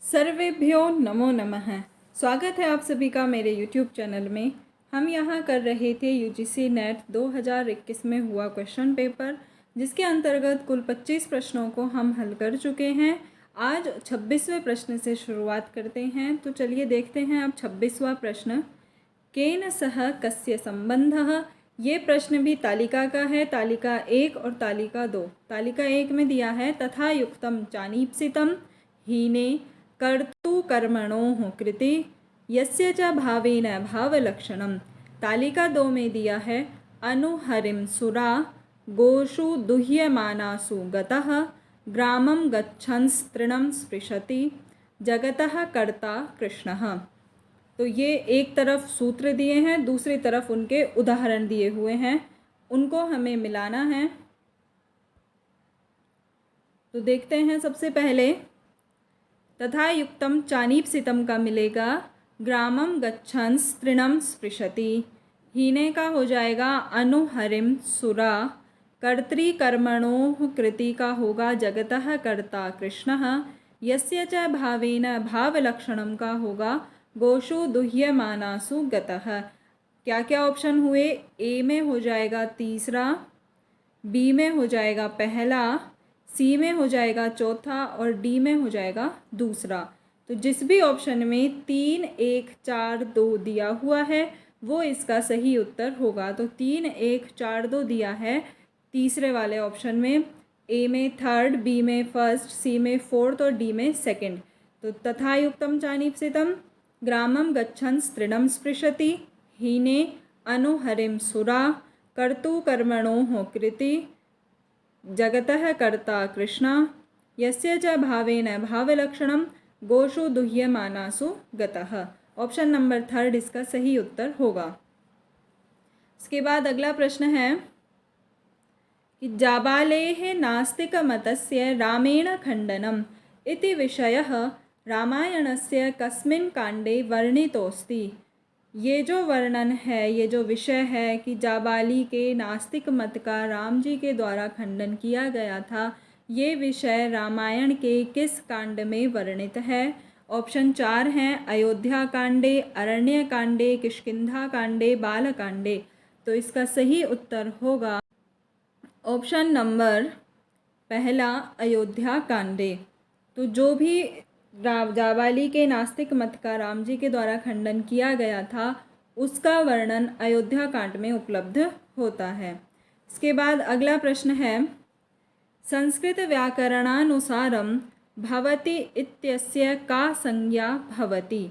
सर्वेभ्यो नमो नमः। स्वागत है आप सभी का मेरे YouTube चैनल में। हम यहाँ कर रहे थे UGC नेट 2021 में हुआ क्वेश्चन पेपर, जिसके अंतर्गत कुल 25 प्रश्नों को हम हल कर चुके हैं। आज 26वें प्रश्न से शुरुआत करते हैं। तो चलिए देखते हैं अब 26वां प्रश्न। केन सह कस्य संबंधः। ये प्रश्न भी तालिका का है, तालिका 1 और तालिका 2। तालिका 1 में दिया है तथा युक्तम चानीप्सितम हीने कर्तुकर्मणोः कृते यस्य च भावेन भावलक्षणम। तालिका 2 में दिया है अनुहरिम सुरा गोषु दुह्यमानासु गतः ग्रामं गच्छन्स्तृणं स्पृशति जगतः कर्ता कृष्णः। तो ये एक तरफ सूत्र दिए हैं, दूसरी तरफ उनके उदाहरण दिए हुए हैं, उनको हमें मिलाना है। तो देखते हैं सबसे पहले तथा युक्तम चानीप्सितम का मिलेगा ग्रामम गच्छन्स तृणम स्पृशति। हीने का हो जाएगा अनुहरिम सुरा। कर्तृकर्मणोः कृति का होगा जगतः कर्ता कृष्णः। यस्य च भावेन भावलक्षणम का होगा गोषु दुह्यमानासु गतः। क्या क्या ऑप्शन हुए? ए में हो जाएगा तीसरा, बी में हो जाएगा पहला, सी में हो जाएगा चौथा और डी में हो जाएगा दूसरा। तो जिस भी ऑप्शन में 3, 1, 4, 2 दिया हुआ है वो इसका सही उत्तर होगा। तो 3, 1, 4, 2 दिया है तीसरे वाले ऑप्शन में, ए में थर्ड, बी में फर्स्ट, सी में फोर्थ और डी में सेकंड। तो तथा युक्तम चानीप्सितम ग्रामम गच्छन्स तृणम स्पृशति हीने अनुहरिम सुरा कर्तुकर्मणोः कृति जगतः कर्ता कृष्णा यस्य च भावेन भावलक्षणम गोषु दुह्यमानासु गतः। ऑप्शन नंबर थर्ड इसका सही उत्तर होगा। इसके बाद अगला प्रश्न है कि जाबालेः नास्तिकमतस्य रामेण खण्डनम् इति विषयः रामायणस्य कस्मिन् काण्डे वर्णितोऽस्ति। ये जो वर्णन है, ये जो विषय है कि जाबाली के नास्तिक मत का राम जी के द्वारा खंडन किया गया था, ये विषय रामायण के किस कांड में वर्णित है? ऑप्शन 4 हैं अयोध्या कांडे, अरण्य कांडे, किष्किंधा कांडे, बाल कांडे। तो इसका सही उत्तर होगा ऑप्शन नंबर पहला अयोध्या कांडे। तो जो भी जाबाली के नास्तिक मत का राम जी के द्वारा खंडन किया गया था उसका वर्णन अयोध्या कांड में उपलब्ध होता है। इसके बाद अगला प्रश्न है संस्कृत व्याकरणानुसारम भवति इत्यस्य का संज्ञा भवति।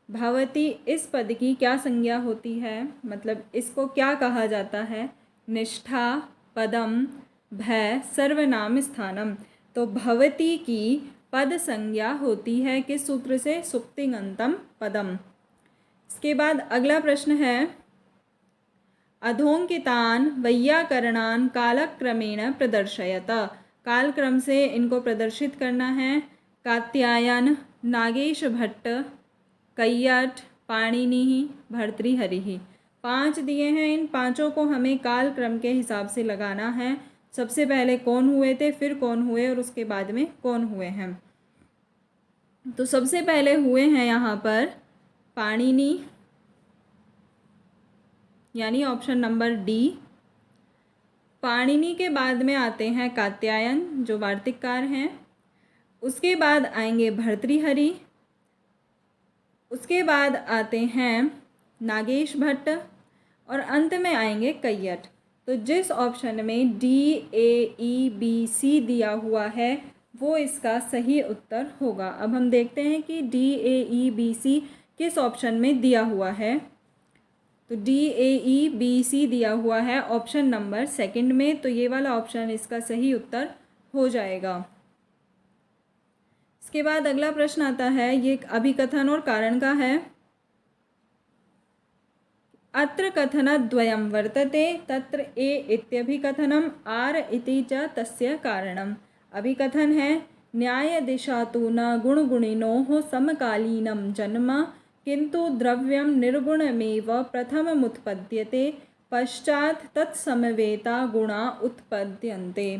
भवति इस पद की क्या संज्ञा होती है, मतलब इसको क्या कहा जाता है? निष्ठा, पदम, भय, सर्वनाम स्थानम। तो भवति की पद संज्ञा होती है किस सूत्र से? सुप्तिङन्तम पदम। इसके बाद अगला प्रश्न है अधोंकितान वैयाकरणान कालक्रमेण प्रदर्शयत। कालक्रम से इनको प्रदर्शित करना है। कात्यायन, नागेश भट्ट, कैयट, पाणिनि, भर्तृहरि। 5 दिए हैं, इन पांचों को हमें कालक्रम के हिसाब से लगाना है। सबसे पहले कौन हुए थे, फिर कौन हुए और उसके बाद में कौन हुए हैं। तो सबसे पहले हुए हैं यहाँ पर पाणिनि, यानी ऑप्शन नंबर डी। पाणिनि के बाद में आते हैं कात्यायन जो वार्तिककार हैं, उसके बाद आएंगे भर्तृहरि, उसके बाद आते हैं नागेश भट्ट और अंत में आएंगे कैयट। तो जिस ऑप्शन में डी, ए, ई, बी, सी दिया हुआ है वो इसका सही उत्तर होगा। अब हम देखते हैं कि डी, ए, ई, बी, सी किस ऑप्शन में दिया हुआ है। तो डी, ए, ई, बी, सी दिया हुआ है ऑप्शन नंबर सेकंड में, तो ये वाला ऑप्शन इसका सही उत्तर हो जाएगा। इसके बाद अगला प्रश्न आता है, ये अभिकथन और कारण का है। अत्र कथनद्वयं वर्तते तत्र ए इत्यभिकथनम आर इति च तस्य कारणम। अभिकथन है न्यायदिशा तु न गुणगुणिनोः समकालीनं जन्म किंतु द्रव्यं निर्गुणमेव प्रथममुत्पद्यते पश्चात् तत्समवेता गुणा उत्पद्यन्ते।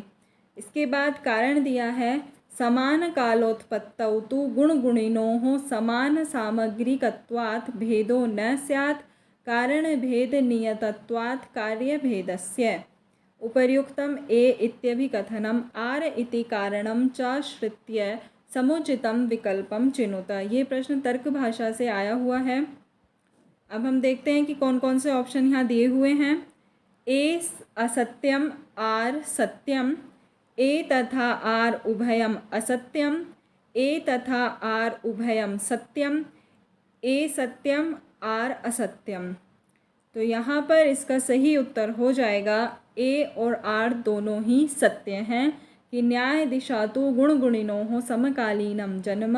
इसके बाद कारण दिया है समान कालोत्पत्तौ तु गुणगुणिनोः समान सामग्रिकत्वात् भेदो न स्यात् कारणभेदनियतत्वात् कार्यभेदस्य। उपर्युक्तम ए इत्यभिकथनम आर इति कारणम च श्रुत्य समुचितम विकल्पम चिनुत। ये प्रश्न तर्क भाषा से आया हुआ है। अब हम देखते हैं कि कौन कौन से ऑप्शन यहाँ दिए हुए हैं। ए असत्यम, आर सत्यम, ए तथा आर उभयम असत्यम, ए तथा are उभयम Satyam, A Satyam are असत्यम। तो यहाँ पर इसका सही उत्तर हो जाएगा ए और आर दोनों ही सत्य हैं कि न्याय दिशा तो गुणगुणिनोः समकालीनम जन्म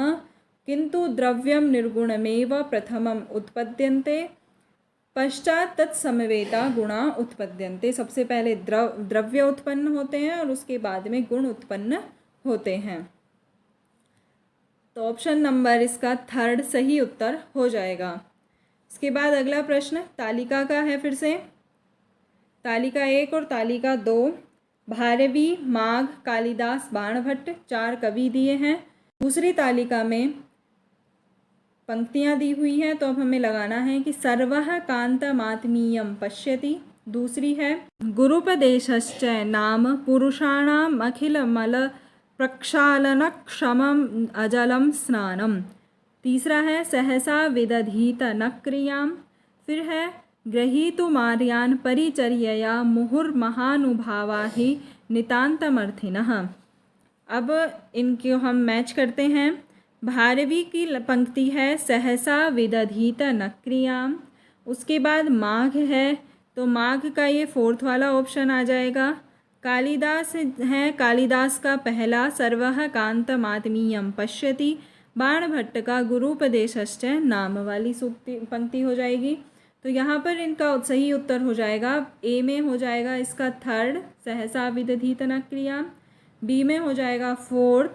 किंतु द्रव्यम निर्गुणमेव प्रथमम उत्पद्यन्ते पश्चात तत्समवेता गुणा उत्पद्यन्ते। सबसे पहले द्रव्य उत्पन्न होते हैं और उसके बाद में गुण उत्पन्न होते हैं। तो ऑप्शन नंबर इसका थर्ड सही उत्तर हो जाएगा। इसके बाद अगला प्रश्न तालिका का है। फिर से तालिका 1 और तालिका 2 भारवी, माघ, कालिदास, बाणभट्ट 4 कवि दिए हैं। दूसरी तालिका में पंक्तियाँ दी हुई हैं, तो अब हमें लगाना है कि सर्वः कान्तमात्मीयं पश्यति। दूसरी है गुरुपदेशश्च नाम पुरुषाणाम अखिलमल प्रक्षालनक्षमम अजलम स्नानम। तीसरा है सहसा विदधीत न क्रियाम। फिर है ग्रहीतुमार्यान परिचर्यया मुहुर्महानुभावा हि नितान्तमर्थिनः। अब इनको हम मैच करते हैं। भारवी की पंक्ति है सहसा विदधीत न क्रियाम। उसके बाद माघ है, तो माघ का ये फोर्थ वाला ऑप्शन आ जाएगा। कालिदास है, कालिदास का पहला सर्वः कान्तमात्मीयं पश्यति। बाणभट्ट का गुरुपदेशश्च नाम वाली सूक्ति पंक्ति हो जाएगी। तो यहाँ पर इनका सही उत्तर हो जाएगा ए में हो जाएगा इसका थर्ड सहसा विदधीत न क्रिया, बी में हो जाएगा फोर्थ,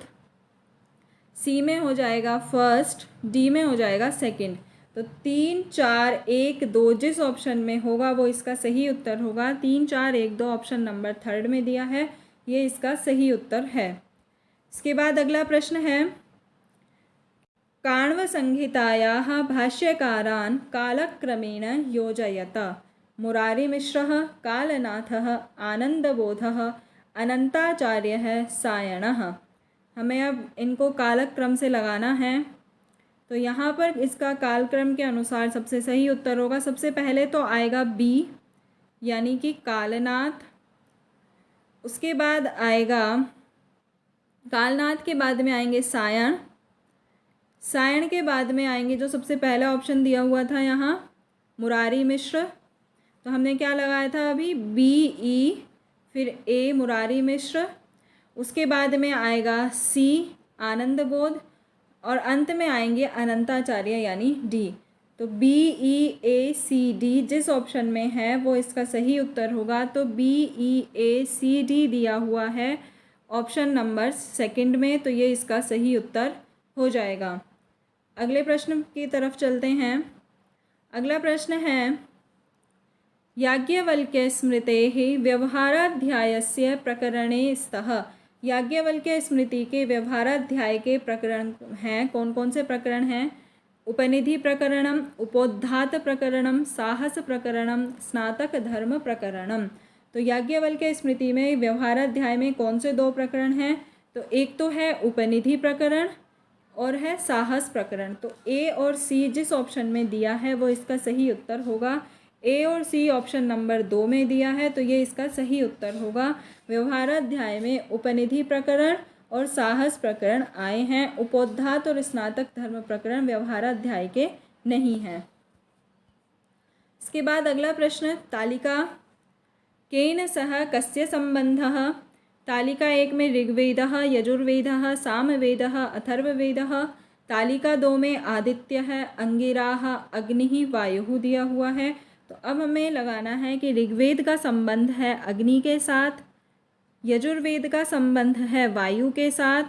सी में हो जाएगा फर्स्ट, डी में हो जाएगा सेकंड। तो 3, 4, 1, 2 जिस ऑप्शन में होगा वो इसका सही उत्तर होगा। 3, 4, 1, 2 ऑप्शन नंबर थर्ड में दिया है, ये इसका सही उत्तर है। इसके बाद अगला प्रश्न है काण्व संहितायाः भाष्यकारान् कालक्रमेण योजयत मुरारिमिश्रः, कालनाथः, आनंदबोधः, अनंताचार्यः, सायणः। हमें अब इनको कालक्रम से लगाना है। तो यहाँ पर इसका कालक्रम के अनुसार सबसे सही उत्तर होगा, सबसे पहले तो आएगा बी यानी कि कालनाथ। उसके बाद आएगा कालनाथ के बाद में आएंगे सायण, सायण के बाद में आएंगे जो सबसे पहला ऑप्शन दिया हुआ था यहाँ मुरारी मिश्र। तो हमने क्या लगाया था अभी बी ई, फिर ए मुरारी मिश्र, उसके बाद में आएगा सी आनंद बोध और अंत में आएंगे अनंताचार्य यानी डी। तो बी ई ए सी डी जिस ऑप्शन में है वो इसका सही उत्तर होगा। तो बी ई ए सी डी दिया हुआ है ऑप्शन नंबर सेकंड में, तो ये इसका सही उत्तर हो जाएगा। अगले प्रश्न की तरफ चलते हैं। अगला प्रश्न है याज्ञवल्क्य स्मृतेः व्यवहाराध्यायस्य प्रकरणे स्तः। याज्ञवल्क्य स्मृति के व्यवहाराध्याय के प्रकरण हैं, कौन कौन से प्रकरण हैं? उपनिधि प्रकरणम, उपोद्घात प्रकरणम, साहस प्रकरणम, स्नातक धर्म प्रकरणम। तो याज्ञवल्क्य स्मृति में व्यवहाराध्याय में कौन से 2 प्रकरण हैं? तो एक तो है उपनिधि प्रकरण और है साहस प्रकरण। तो ए और सी जिस ऑप्शन में दिया है वो इसका सही उत्तर होगा। ए और सी ऑप्शन नंबर 2 में दिया है, तो ये इसका सही उत्तर होगा। व्यवहाराध्याय में उपनिधि प्रकरण और साहस प्रकरण आए हैं, उपोद्घात और स्नातक धर्म प्रकरण व्यवहाराध्याय के नहीं हैं। इसके बाद अगला प्रश्न तालिका केन सह कस्य संबंधः। तालिका 1 में ऋग्वेदः, यजुर्वेदः, सामवेदः, अथर्ववेदः। तालिका 2 में आदित्य है, अंगिराः, अग्नि, वायु दिया हुआ है। तो अब हमें लगाना है कि ऋग्वेद का संबंध है अग्नि के साथ, यजुर्वेद का संबंध है वायु के साथ,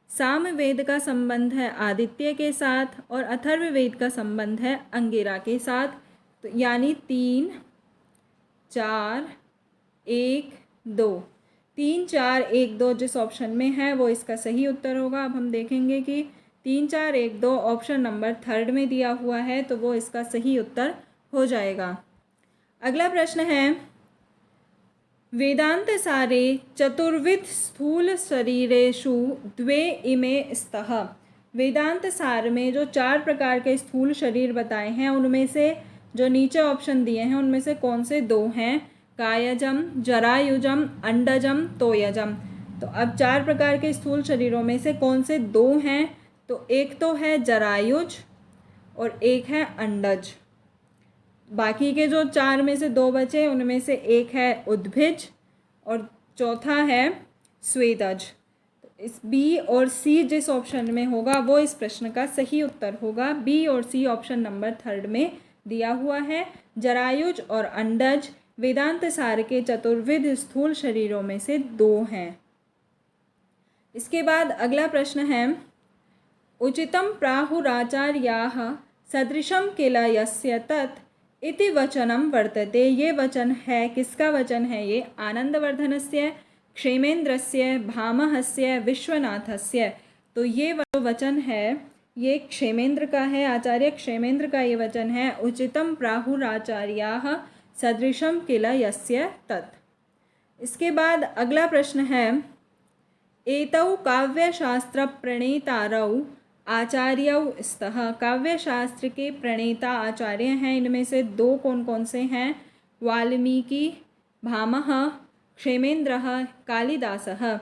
सामवेद का संबंध है आदित्य के साथ और अथर्ववेद का संबंध है अंगिरा के साथ। तो यानी 3, 4, 1, 2 3, 4, 1, 2 जिस ऑप्शन में है वो इसका सही उत्तर होगा। अब हम देखेंगे कि 3, 4, 1, 2 ऑप्शन नंबर 3 में दिया हुआ है तो वो इसका सही उत्तर हो जाएगा। अगला प्रश्न है, वेदांत सारे चतुर्विध स्थूल शरीरेषु द्वे इमे स्तः। वेदांत सार में जो 4 प्रकार के स्थूल शरीर बताए हैं उनमें से जो नीचे ऑप्शन दिए हैं उनमें से कौन से 2 हैं? कायजम, जरायुजम, अंडजम, तोयजम। तो अब 4 प्रकार के स्थूल शरीरों में से कौन से 2 हैं? तो एक तो है जरायुज और एक है अंडज। बाकी के जो 4 में से 2 बचे उनमें से एक है उद्भिज और चौथा है स्वेदज। तो इस बी और सी जिस ऑप्शन में होगा वो इस प्रश्न का सही उत्तर होगा। बी और सी ऑप्शन नंबर 3 में दिया हुआ है। जरायुज और अंडज वेदांत सार के चतुर्विध स्थूल शरीरों में से 2 हैं। इसके बाद अगला प्रश्न है, उचितं प्राहुराचार्याः सदृशं किल यस्य तत् इति वचनं वर्तते। ये वचन है, किसका वचन है ये? आनंदवर्धनस्य, क्षेमेंद्रस्य, भामहस्य, विश्वनाथस्य। तो ये वचन है ये क्षेमेंद्र का है, आचार्य क्षेमेंद्र का ये वचन है। उचितं प्राहुराचार्याः सदृशं किल यस्य तत्। इसके बाद अगला प्रश्न है, एतौ काव्यशास्त्र प्रणेतारौ आचार्यौ स्तः। काव्यशास्त्र के प्रणेता आचार्य हैं, इनमें से 2 कौन कौन से हैं? वाल्मीकि, भामह, क्षेमेंद्रः, कालिदासः।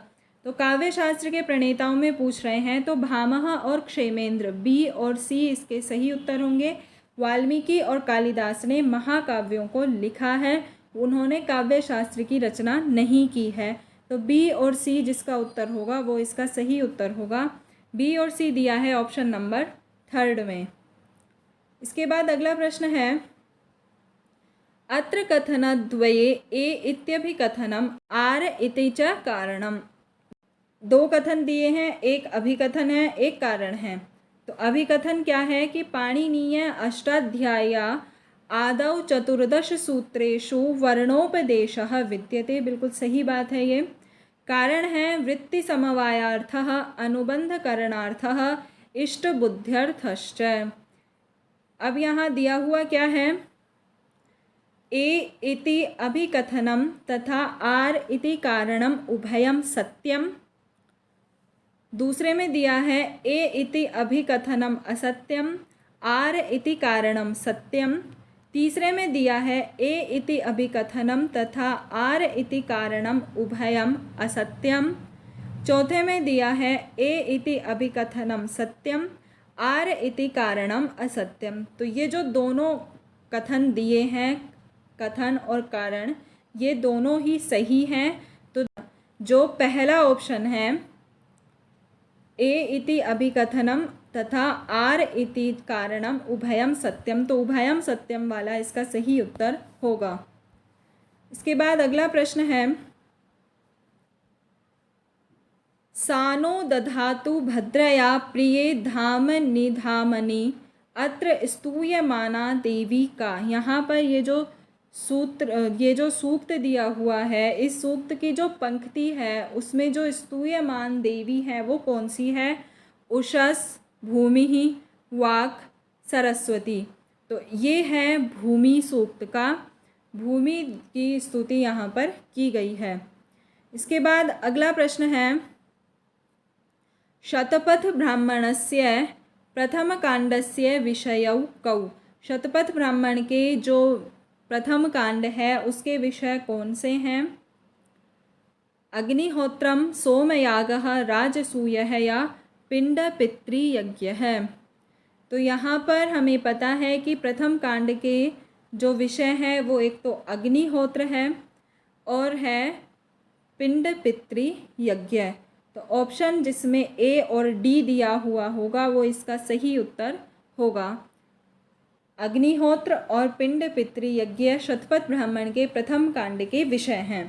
तो काव्यशास्त्र के प्रणेताओं में पूछ रहे हैं तो भामह और क्षेमेंद्र, बी और सी इसके सही उत्तर होंगे। वाल्मीकि और कालिदास ने महाकाव्यों को लिखा है, उन्होंने काव्यशास्त्र की रचना नहीं की है। तो बी और सी जिसका उत्तर होगा वो इसका सही उत्तर होगा। बी और सी दिया है ऑप्शन नंबर 3 में। इसके बाद अगला प्रश्न है, अत्र कथनद्वये ए इत्यभिकथनम आर इति च कारणम। 2 कथन दिए हैं, एक अभिकथन है, एक कारण है। तो अभिकथन क्या है कि पाणिनीय अष्टाध्याय्या आदौ 14 सूत्रेषु वर्णोपदेशः विद्यते। बिल्कुल सही बात है ये। कारण है वृत्ति समवायार्थः, अनुबंधकरणार्थः, इष्टबुद्ध्यर्थश्च। अब यहाँ दिया हुआ क्या है? ए इति अभिकथनम तथा आर इति कारणम उभयम सत्यम। दूसरे में दिया है ए इति अभिकथनम असत्यम, आर इति कारणम सत्यम। तीसरे में दिया है ए इति अभिकथनम तथा आर इति कारणम उभयम असत्यम। चौथे में दिया है ए इति अभिकथनम सत्यम, आर इति कारणम असत्यम। तो ये जो दोनों कथन दिए हैं, कथन और कारण, ये दोनों ही सही हैं। तो जो पहला ऑप्शन है ए इति अभिकथनम तथा आर इति कारणम उभयम सत्यम, तो उभयम सत्यम वाला इसका सही उत्तर होगा। इसके बाद अगला प्रश्न है, सानो दधातु भद्रया प्रिये धाम निधामनि अत्र स्तूयमाना देवी का। यहाँ पर ये जो सूक्त दिया हुआ है, इस सूक्त की जो पंक्ति है उसमें जो स्तूयमान देवी है वो कौन सी है? उषस, भूमि, वाक, सरस्वती। तो ये है भूमि सूक्त का, भूमि की स्तुति यहाँ पर की गई है। इसके बाद अगला प्रश्न है, शतपथ ब्राह्मणस्य प्रथम कांडस्य विषयौ कौ। शतपथ ब्राह्मण के जो प्रथम कांड है उसके विषय कौन से हैं? अग्निहोत्रम, सोमयागः, राजसूयः या पिंड पितृयज्ञ है। तो यहाँ पर हमें पता है कि प्रथम कांड के जो विषय है वो एक तो अग्निहोत्र है और है पिंड पितृयज्ञ। तो ऑप्शन जिसमें ए और डी दिया हुआ होगा वो इसका सही उत्तर होगा। अग्निहोत्र और पिंड पितृयज्ञ शतपथ ब्राह्मण के प्रथम कांड के विषय हैं।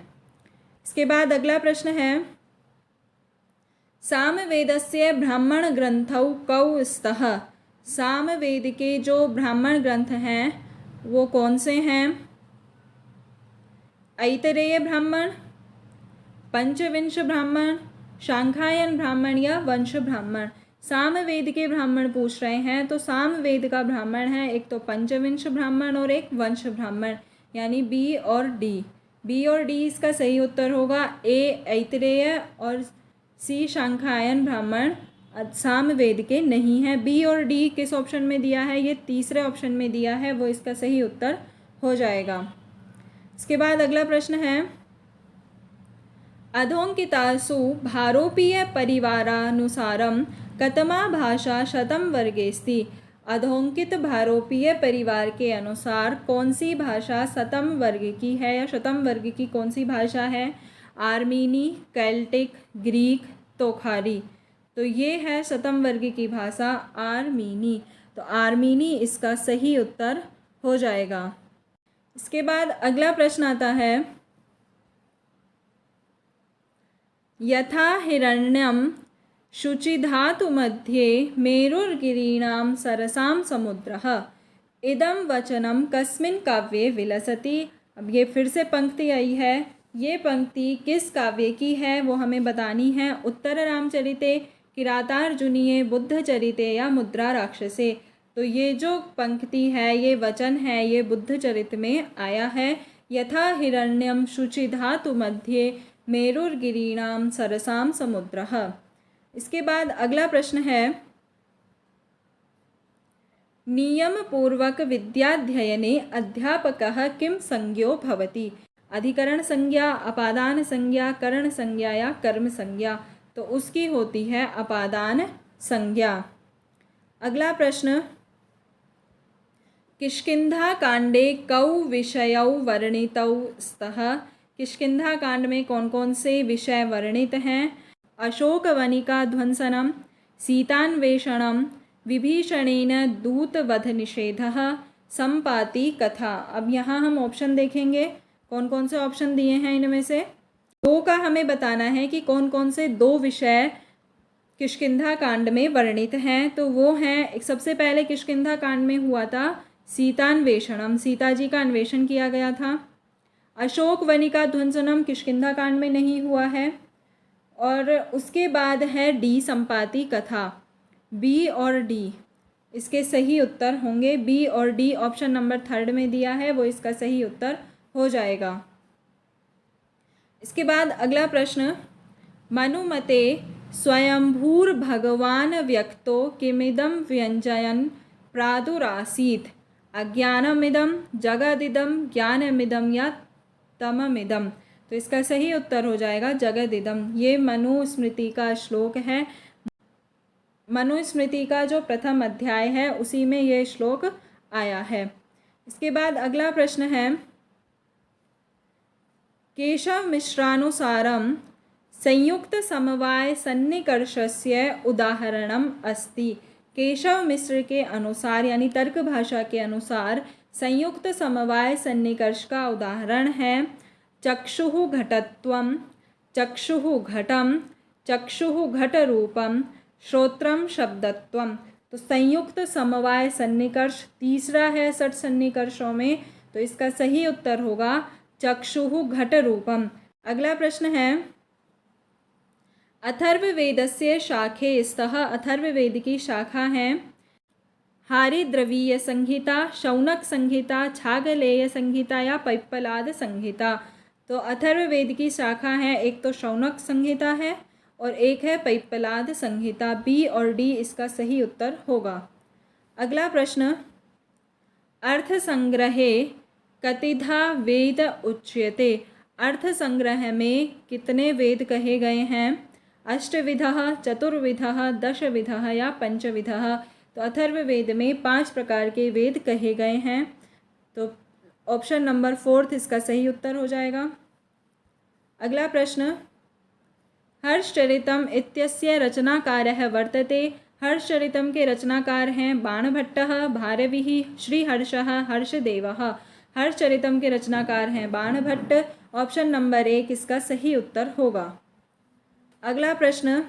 इसके बाद अगला प्रश्न है, सामवेदस्य ब्राह्मण ग्रंथौ कौ स्तः। सामवेद के जो ब्राह्मण ग्रंथ हैं वो कौन से हैं? ऐतरेय ब्राह्मण, पंचविंश ब्राह्मण, शांखायन ब्राह्मण या वंश ब्राह्मण? सामवेद के ब्राह्मण पूछ रहे हैं, तो सामवेद का ब्राह्मण है एक तो पंचविंश ब्राह्मण और एक वंश ब्राह्मण, यानी बी और डी। बी और डी इसका सही उत्तर होगा। ए ऐतरेय और सी शांखायन ब्राह्मण सामवेद के नहीं है। बी और डी किस ऑप्शन में दिया है? ये तीसरे ऑप्शन में दिया है, वो इसका सही उत्तर हो जाएगा। इसके बाद अगला प्रश्न है, अधोंकितासु भारोपीय परिवारानुसारम कतमा भाषा शतम वर्गेस्ति? अधोंकित भारोपीय परिवार के अनुसार कौन सी भाषा शतम वर्ग की है या शतम वर्ग की कौन सी भाषा है? आर्मीनी, केल्टिक, ग्रीक, तोखारी। तो ये है शतम वर्ग की भाषा आर्मीनी। तो आर्मीनी इसका सही उत्तर हो जाएगा। इसके बाद अगला प्रश्न आता है, यथा हिरण्यम शुचिधातु मध्ये मेरुर्गिरीणां सरसां समुद्रः इदं वचनं कस्मिन् काव्ये विलसति? अब ये फिर से पंक्ति आई है, ये पंक्ति किस काव्य की है वो हमें बतानी है। उत्तर रामचरिते, किरातार्जुनीय, बुद्ध चरिते या मुद्रा राक्षसे? तो ये जो पंक्ति है, ये वचन है, ये बुद्ध चरित में आया है। यथा हिरण्यम शुचिधातु मध्ये मेरुर्गिरीणां सरसां समुद्रः। इसके बाद अगला प्रश्न है, नियम पूर्वक विद्याध्ययने अध्यापकः किं संज्ञो भवति? अधिकरण संज्ञा, अपादान संज्ञा, करण संज्ञा या कर्म संज्ञा? तो उसकी होती है अपादान संज्ञा। अगला प्रश्न, किष्किंधा कांडे कौ विषयौ वर्णितौ स्तः? किष्किंधा कांड में कौन कौन से विषय वर्णित हैं? अशोकवनिका ध्वंसनम, सीतान्वेषणम, विभीषणेन दूतवध निषेधः, संपाति कथा। अब यहाँ हम ऑप्शन देखेंगे, कौन कौन से ऑप्शन दिए हैं इनमें से। दो का हमें बताना है कि कौन कौन से दो विषय किष्किंधा कांड में वर्णित हैं। तो वो हैं, एक सबसे पहले किष्किंधा कांड में हुआ था सीतान्वेषणम, सीता जी का अन्वेषण किया गया था। अशोकवनिका ध्वंसनम किष्किंधा कांड में नहीं हुआ है। और उसके बाद है डी संपाति कथा। बी और डी इसके सही उत्तर होंगे। बी और डी ऑप्शन नंबर 3 में दिया है, वो इसका सही उत्तर हो जाएगा। इसके बाद अगला प्रश्न, मनुमते स्वयंभूर्भगवान् व्यक्तो किमिदं व्यञ्जयन् प्रादुरासीत्? अज्ञानमिदं, जगदिदं, ज्ञानमिदं या तममिदं? तो इसका सही उत्तर हो जाएगा जगदिदं। ये मनुस्मृति का श्लोक है। मनुस्मृति का जो प्रथम अध्याय है उसी में ये श्लोक आया है। इसके बाद अगला प्रश्न है, केशव मिश्रानुसारम संयुक्त समवाय सन्निकर्षस्य उदाहरणम अस्ति? केशव मिश्र के अनुसार यानी तर्क भाषा के अनुसार संयुक्त समवाय सन्निकर्ष का उदाहरण है चक्षुः घटत्वं, चक्षुः घटम, चक्षुः घटरूपम, श्रोत्रम शब्दत्वम। तो संयुक्त समवाय सन्निकर्ष तीसरा है 6 सन्निकर्षों में, तो इसका सही उत्तर होगा चक्षुः घटरूपम। अगला प्रश्न है, अथर्ववेदस्य शाखे स्तः? अथर्ववेद की शाखा हैं हारिद्रवीय संहिता, शौनक संहिता, छागलेय संहिता या पैप्पलाद संहिता? तो अथर्ववेद की शाखा है, एक तो शौनक संहिता है और एक है पैप्पलाद संहिता। बी और डी इसका सही उत्तर होगा। अगला प्रश्न, अर्थ संग्रहे कतिधा वेद उच्यते? अर्थ संग्रह में कितने वेद कहे गए हैं? अष्टविधः, चतुर्विधः, दशविधः या पंचविधः? तो अथर्ववेद में 5 प्रकार के वेद कहे गए हैं। तो ऑप्शन नंबर 4 इसका सही उत्तर हो जाएगा। अगला प्रश्न, हर्षचरितम इत्यस्य रचनाकारः वर्तते? हर्षचरितम के रचनाकार हैं बाणभट्टः, भारविः, श्रीहर्षः, हर्षदेवः। हर्षचरितम के रचनाकार हैं बाणभट्ट। ऑप्शन नंबर 1 इसका सही उत्तर होगा। अगला प्रश्न,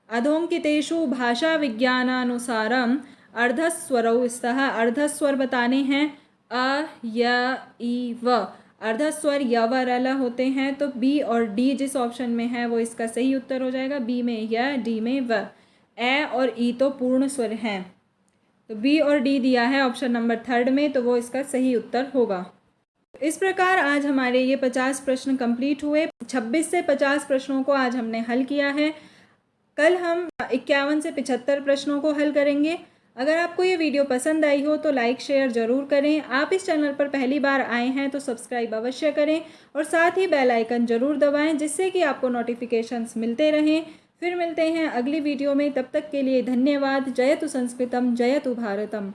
अधोंकितेषु भाषा विज्ञानानुसारम अर्धस्वरौ स्तः? अर्धस्वर बताने हैं अ, य, ई, व। अर्ध स्वर य व र ल होते हैं, तो बी और डी जिस ऑप्शन में है वो इसका सही उत्तर हो जाएगा। बी में य, डी में व। ए और ई तो पूर्ण स्वर हैं, तो बी और डी दिया है ऑप्शन नंबर 3 में, तो वो इसका सही उत्तर होगा। इस प्रकार आज हमारे ये 50 प्रश्न कंप्लीट हुए। 26 से 50 प्रश्नों को आज हमने हल किया है। कल हम 51 से 75 प्रश्नों को हल करेंगे। अगर आपको ये वीडियो पसंद आई हो तो लाइक शेयर ज़रूर करें। आप इस चैनल पर पहली बार आए हैं तो सब्सक्राइब अवश्य करें और साथ ही बेल आइकन ज़रूर दबाएं, जिससे कि आपको नोटिफिकेशंस मिलते रहें। फिर मिलते हैं अगली वीडियो में, तब तक के लिए धन्यवाद। जयतु संस्कृतम, जयतु भारतम।